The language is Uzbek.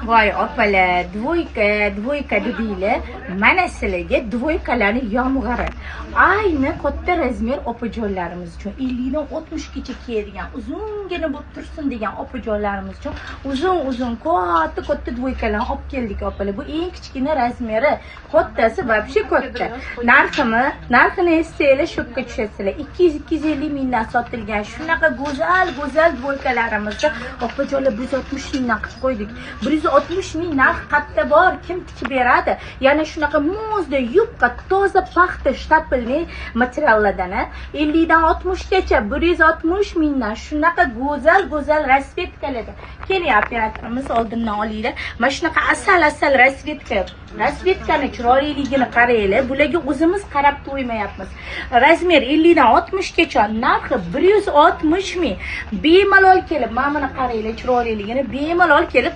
Voy opalar, dvoyka dedinglar. Mana sizlarga dvoykalarning yomg'iri. Ayni katta razmer opajonlarimiz uchun 50 dan 60 gacha kiyadigan, uzungina bo'lib tursin degan opajonlarimiz uchun uzun katta dvoykalarni olib keldik opalar. Bu eng kichkina razmeri, kattasi вообще katta. Narxini eshitsanglar shokka tushasizlar. 200-250 mingdan sotilgan shunaqa go'zal dvoykalarimizni opajonlar 160 mingdan qilib qo'ydik. 160 ming narx qatta bor, kim tikib beradi? Yana shunaqa muzda, yupqa, toza paxta shtapelni materiallardan 50 dan 60 gacha 160 mingdan shunaqa go'zal rasvetkalarda. Keling, operatorimiz oldindan olinglar. Mana shunaqa asal rasvetkani chiroyliligini qaranglar. Bularga o'zimiz qarab to'ymayapmiz. Razmer 50 dan 60 gacha, narxi 160 ming. Bemalol kelib, mana buni qaranglar, chiroyliligini bemalol kelib